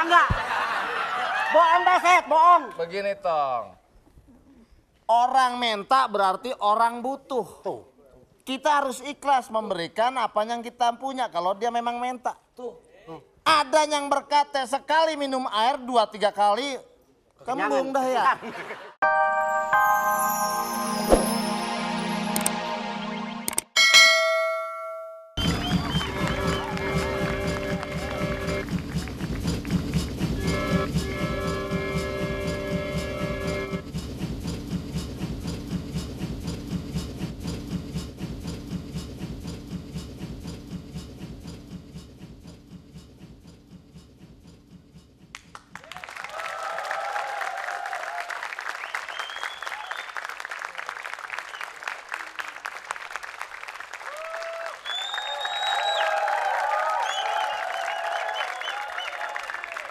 Enggak. Bohong Daset, bohong. Begini Tong. Orang minta berarti orang butuh. Tuh. Kita harus ikhlas memberikan apa yang kita punya kalau dia memang minta. Tuh. Ada yang berkata sekali minum air 2-3 kali kembung dah ya.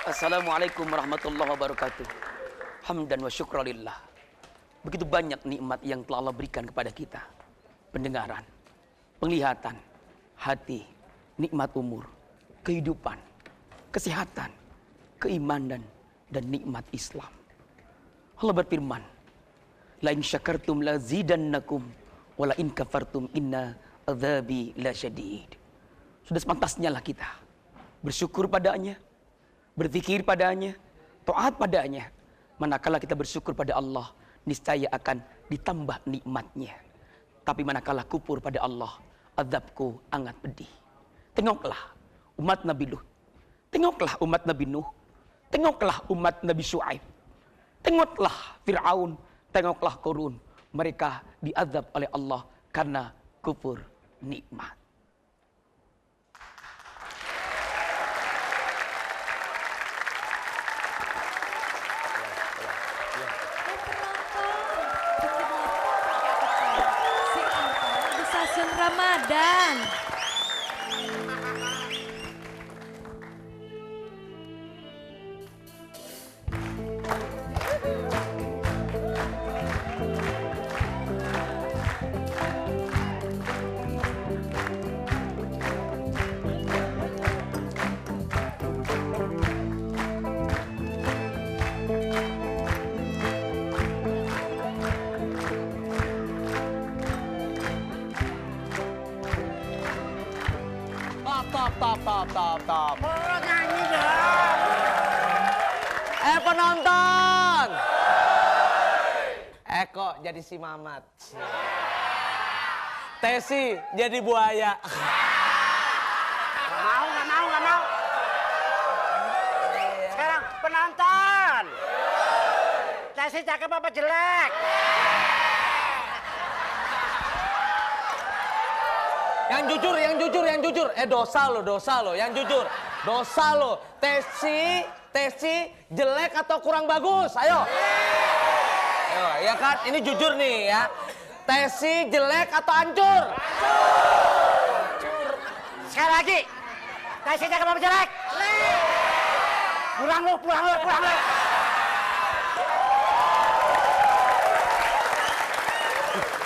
Assalamualaikum warahmatullahi wabarakatuh. Hamdan wa syukralillah. Begitu banyak nikmat yang telah Allah berikan kepada kita. Pendengaran, penglihatan, hati, nikmat umur, kehidupan, kesehatan, keimanan, dan nikmat Islam. Allah berfirman, la in syakartum la zidannakum wa la in kafartum inna adzabi lasyadid. Sudah sepantasnya lah kita bersyukur padanya, berzikir padanya, taat padanya. Manakala kita bersyukur pada Allah, niscaya akan ditambah nikmatnya. Tapi manakala kufur pada Allah, azabku sangat pedih. Tengoklah umat Nabi Lut, tengoklah umat Nabi Nuh, tengoklah umat Nabi Syuaib, tengoklah Fir'aun, tengoklah Qarun. Mereka diazab oleh Allah karena kufur nikmat. Ramadan. Top. Oh, nyanyi dong. Penonton. Eko jadi si Mamat. Tesi jadi buaya. Nggak mau. Sekarang penonton. Tesi cakep apa jelek? Yang jujur. Dosa lo. Yang jujur. Dosa lo. Tesi jelek atau kurang bagus? Ayo, ya kan? Ini jujur nih ya. Tesi jelek atau hancur? Sekali lagi. Tesi cakep apa jelek? Pulang lu.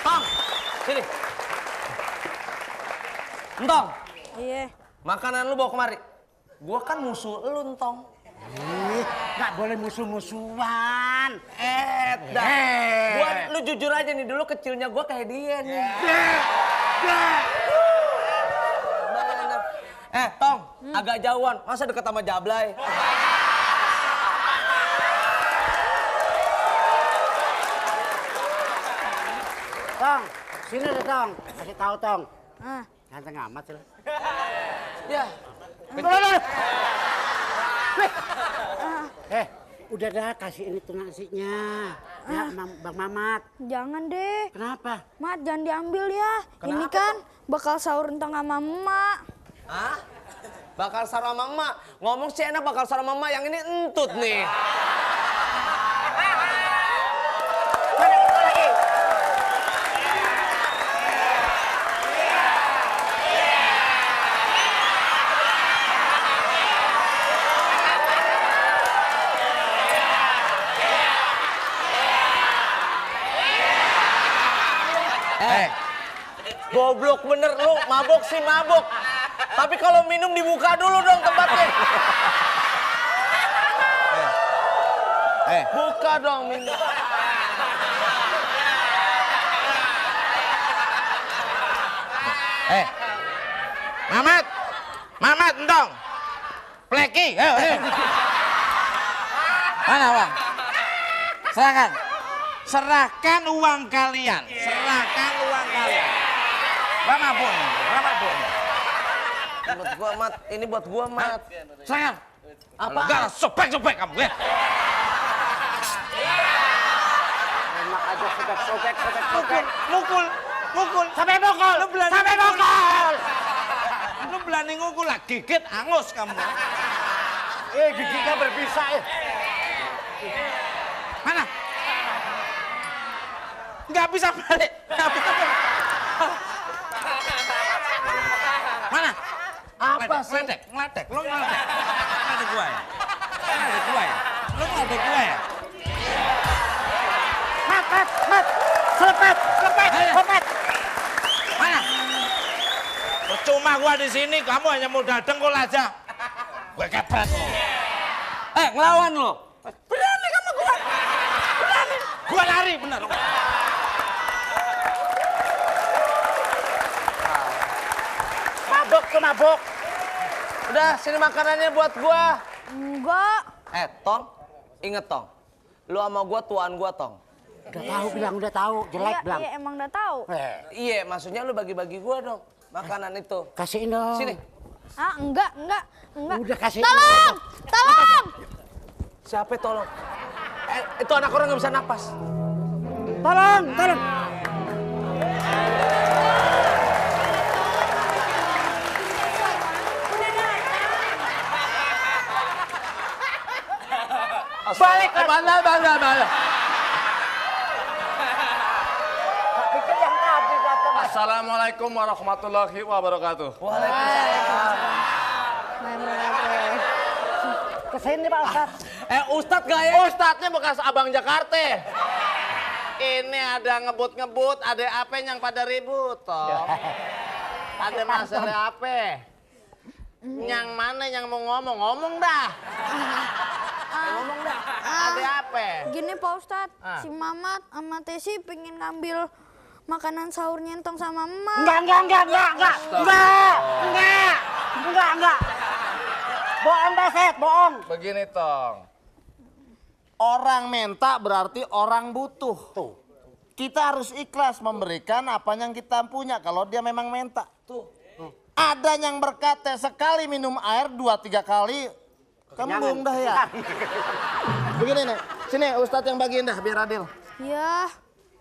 Tong, sini. Entong. Iya. Makanan lu bawa kemari. Gua kan musuh lu, Entong. Nggak boleh musuh-musuhan. Gua lu jujur aja nih, dulu kecilnya gua kayak dia nih. Tong, agak jauhan. Masa deket sama Jablay? Tong, sini deh Tong. Kasih tahu Tong. Ah. Ganteng amat lu. Ya. Udah dah kasih ini tuh nasinya. Ya, Bang Mamat. Jangan deh. Kenapa? Mat, jangan diambil ya. Kenapa Ini kan bakal sahur entong sama emak. Hah? Bakal sahur sama emak. Ngomong sih enak bakal sahur sama emak, yang ini entut nih. Goblok bener lu, mabok sih mabok. Tapi kalau minum dibuka dulu dong tempatnya. Buka dong minum. Mamat, Mamat, entong. Pleki, ayo. Mana uang? Serahkan. Serahkan uang kalian. Serahkan uang kalian. Berapa pun? Buat gua Mat, ini buat gua Mat. Serahkan. Apa? Enggak, sobek kamu ya. Enak aja sobek. Mukul. Sampai bokol. Lu berani ngukul lah, gigit angus kamu. Giginya berpisah Mana? Nggak bisa balik. Mana? Apa sih? Ngeledek. Lu ngeledek. Ngeledek gua ya? Lu ngeledek gua ya? Mat. Selepet. Mana? Percuma gua di sini, kamu hanya modal dengkul aja. Gue kepret lo. Ngelawan lo. Berani kamu gua. Berani. Gua lari bener. Mabok. Udah, sini makanannya buat gua. Enggak. Tong, inget Tong. Lu sama gua tuaan gua, Tong. Udah tahu, jelek Iya, bilang. iya emang udah tahu. Iya, maksudnya lu bagi-bagi gua dong. Makanan itu. Kasihin dong. Sini. Ah, enggak. Udah kasih. Tolong! Siapa tolong? Itu anak orang nggak bisa napas. Tolong. Balik. Balik. Assalamualaikum warahmatullahi wabarakatuh. Kesini Pak Ustadz. Ustadz gak ya? Ustadznya bekas abang Jakarta. Ini ada ngebut, ada apa yang pada ribut, toh. Ada masalah apa? Yang mana yang mau ngomong dah. Ada apa? Gini Pak Ustadz, Ah. si Mamat sama Tesi pengen ngambil makanan sahurnya Entong sama Emak. Enggak. Bohong Baset, bohong. Begini, Tong. Orang minta berarti orang butuh. Tuh. Kita harus ikhlas memberikan apa yang kita punya kalau dia memang minta. Tuh. Ada yang berkata sekali minum air 2-3 kali kembung dah ya. Begini nih, sini Ustadz yang bagiin dah biar adil. Ya,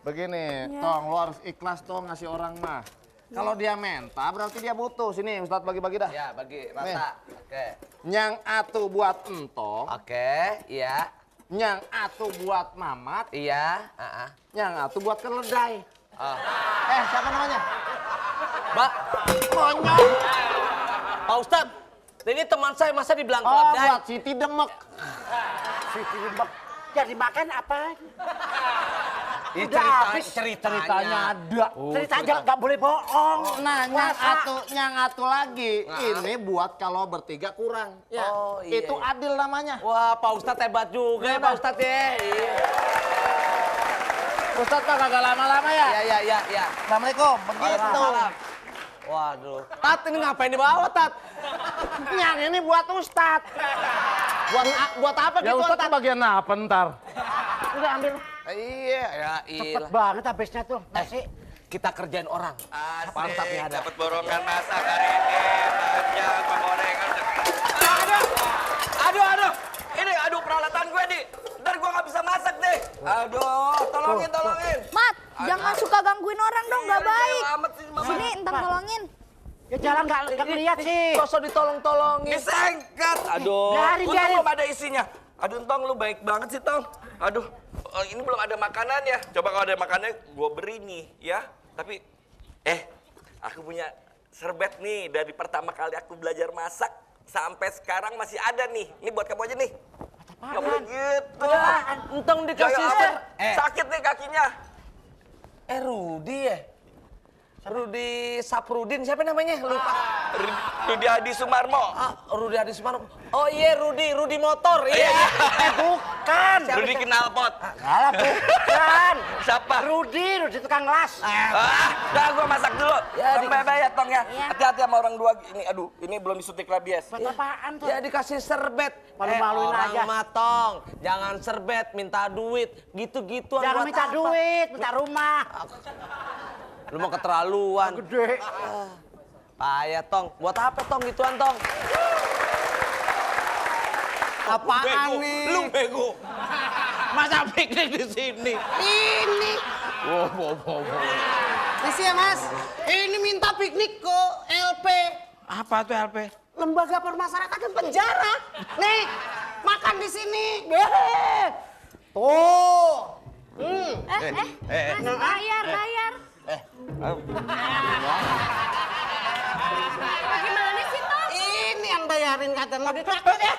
Begini, Tong, lo harus ikhlas Tong ngasih orang mah. Kalau dia minta berarti dia butuh. Sini Ustadz bagi-bagi dah. Ya, bagi rata. Oke. Yang atu buat entong, Oke, iya. yang atu buat Mamat, Iya. yang atu buat keledai. Ah. Siapa namanya? Mbak, Konyol. Pak Ustadz, ini teman saya masa dibilang Oh, keledai? buat Siti Demek. Jadi makan apa? Ceritanya ada. Cerita aja nggak boleh bohong. Nah, yang atu lagi, ini buat kalau bertiga kurang. Ya, Oh, iya, itu iya. adil namanya. Wah, Pak Ustadz hebat juga ya, Pak Ustadz ya. Iya. Ustadz Pak kagak lama-lama ya. Iya. Assalamualaikum. Begitu. Waalaikumsalam. Waduh. Tat, ini ngapain dibawa, Tat? Yang ini buat Ustadz. Buat apa Ya gitu, Ustadz Tat? bagian apa ntar? Udah ambil. Iya, ya Cepet iya. banget habisnya tuh. Nasi. Kita kerjain orang. Pak Ustadz ya ada. Dapat borongan masak hari ini, panjang, penggorengan. Aduh. Aduh, peralatan gue nih. Ntar gue nggak bisa masak deh. Aduh, tolongin. Mat, jangan suka gangguin orang dong, nggak baik. Amat sih, Mama. Sini, Entong tolongin. Ya jalan nggak ngeliat sih. Sosok ditolong-tolongin. Disengkat. Aduh, Biarin. untung belum ada isinya. Aduh, Tong, lu baik banget sih, Tong. Aduh, ini belum ada makanan ya. Coba kalau ada makanannya, gue beri nih, ya. Tapi, aku punya serbet nih. Dari pertama kali aku belajar masak, sampai sekarang masih ada nih. Ini buat kamu aja nih. Gak boleh gitu. Entong dikasih Gaya amat. Sakit nih kakinya. Rudi ya? Rudi Saprudin, siapa namanya? Lupa. Rudi Adi Sumarmo. Rudi Adi Sumarmo. Oh iya, Rudi Motor. Iya. Bukan. Rudi Knalpot. Salah, bukan. Siapa? Rudi tukang las. Udah gua masak dulu. Ya, Tong bye-bye ya, Tong ya. Iya. Hati-hati sama orang dua ini. Aduh, ini belum disuntik rabies. Buat apaan tuh? Ya dikasih serbet. Malu-maluin orang aja. matong. Jangan serbet, minta duit. Gitu-gituan Jangan buat minta apa? duit, minta rumah. Lu mau keterlaluan. Gede. Payah, Tong. Buat apa, Tong, gituan, Tong? Apaan nih? Lu bego. Masa piknik di sini? Ini. Wow. Isi ya, Mas. Ini minta piknik ke LP. Apa tuh LP? Lembaga Permasyarakatan Penjara. Nih, makan di sini. Tuh. Mas, bayar. Bagaimana sih, Tom? Ini yang bayarin kata lo ditraktir ya.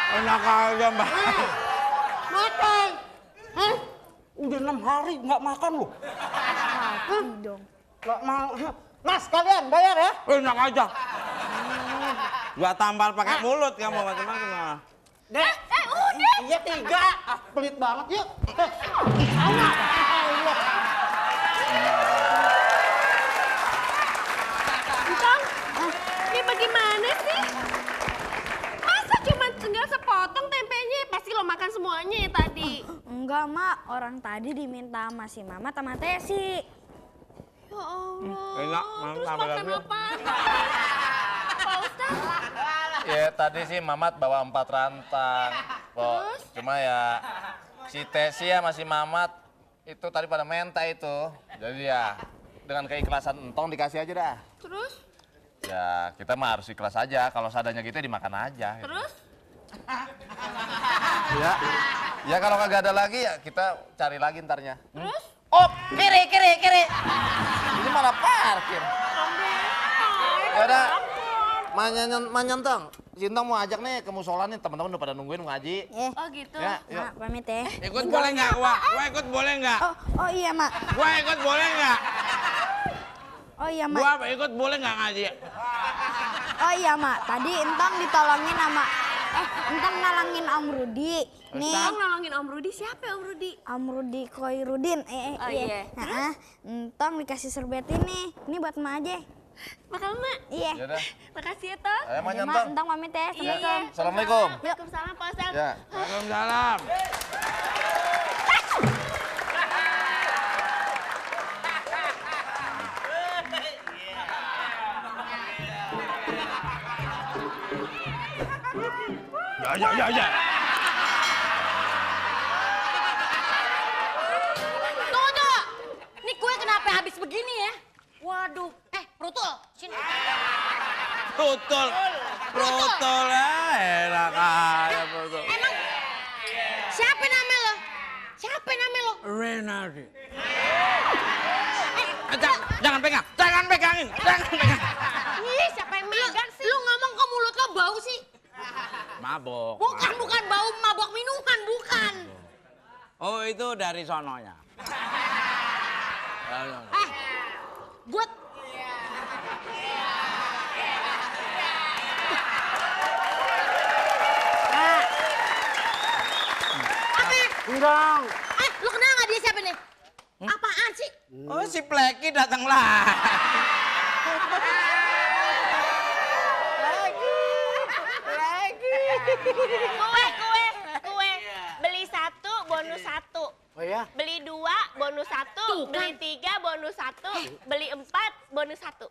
Enak aja, Mbak. Makan. Hah? Udah 6 hari nggak makan lu. Dong. Nggak mau. Mas, kalian bayar ya. Enak aja. Gua tampar pakai mulut kamu macam-macam. Dek. Udah. Iya 3. Pelit banget yuk. Tong, ini bagaimana sih? Masa cuma tinggal sepotong tempenya? Pasti lo makan semuanya ya tadi. Enggak, Mak. Orang tadi diminta sama si Mama sama Tesi. Ya Allah. Enak, Terus tambah makan lagi. apa? Pak Ustaz? Ya tadi sih Mamat bawa 4 rantang. Kok cuma ya si Tesi ya masih Mamat itu tadi pada minta itu. Jadi ya dengan keikhlasan entong dikasih aja dah. Terus? Ya kita mah harus ikhlas aja. Kalau seadanya gitu dimakan aja. Terus? Ya kalau kagak ada lagi ya kita cari lagi ntarnya. Terus? Oh, kiri. Ini malah parkir. Ya udah. Manyentong. Sintong mau ajak nih ke musola nih, teman-teman udah pada nungguin mau ngaji. Oh gitu. Ya, yuk. Mak, pamit ya. Ikut boleh nggak gua? Gua ikut boleh nggak? Oh iya, Mak. Gua ikut boleh nggak? Oh iya, Mak. Gua ikut boleh nggak ngaji? Oh iya, Mak. Tadi Entong ditolongin sama Entong nalangin Om Rudi. Nih, Tong nolongin Om Rudi. Siapa Om Rudi? Om Rudi Koirudin. Oh, iya. Heeh. Entong dikasih serbet ini. Ini buat Mak aja. Makan Mak. Iya. Ya udah. Makasih ya Tong. Ayo Mak, Manyentong. Entong pamit ya. Iya. Assalamualaikum. Assalamualaikum. Waalaikumsalam Pak Ustaz. Ya. Waalaikumsalam. Ya. Tunggu. Ini kue kenapa habis begini ya? Waduh. Brutul. Sini. Brutul enak aja brutul. Emang siapa nama lo? Renaldi. Jangan pegangin. Ih, siapa yang megang sih? Lu ngomong kok mulut lo bau sih? Mabok. Bukan bau mabok minuman, bukan. Oh itu dari sononya. Gue Enggak. lu kenal nggak dia siapa nih? Apaan sih? Oh si Pleki datanglah. Kue. Beli 1 bonus 1. Oh ya? Beli 2 bonus 1. Beli 3 bonus 1. Beli 4 bonus 1.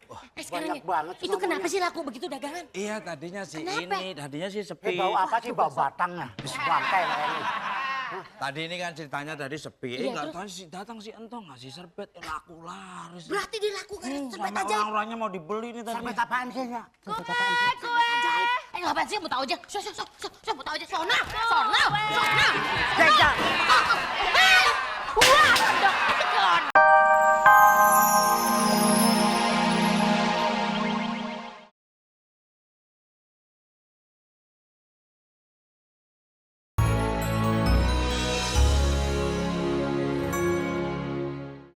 Banyak banget Itu kenapa sih laku begitu dagangan? Iya tadinya sih Kenapa? tadinya sih sepi. Bau apa sih? Bau batangnya. Bangkai kayaknya. Tadi ini kan ceritanya tadi sepi. Iya, Nggak terus? tahu sih datang si Entong ngasih serbet laku laris. Berarti dia laku kan serbet Sampai aja. orang-orangnya mau dibeli nih tadi. Serbet apaan sih ya? Kue. Ngapain sih mau tahu aja? So, mau tahu aja. Sona. Jajan. Wah, dok, itu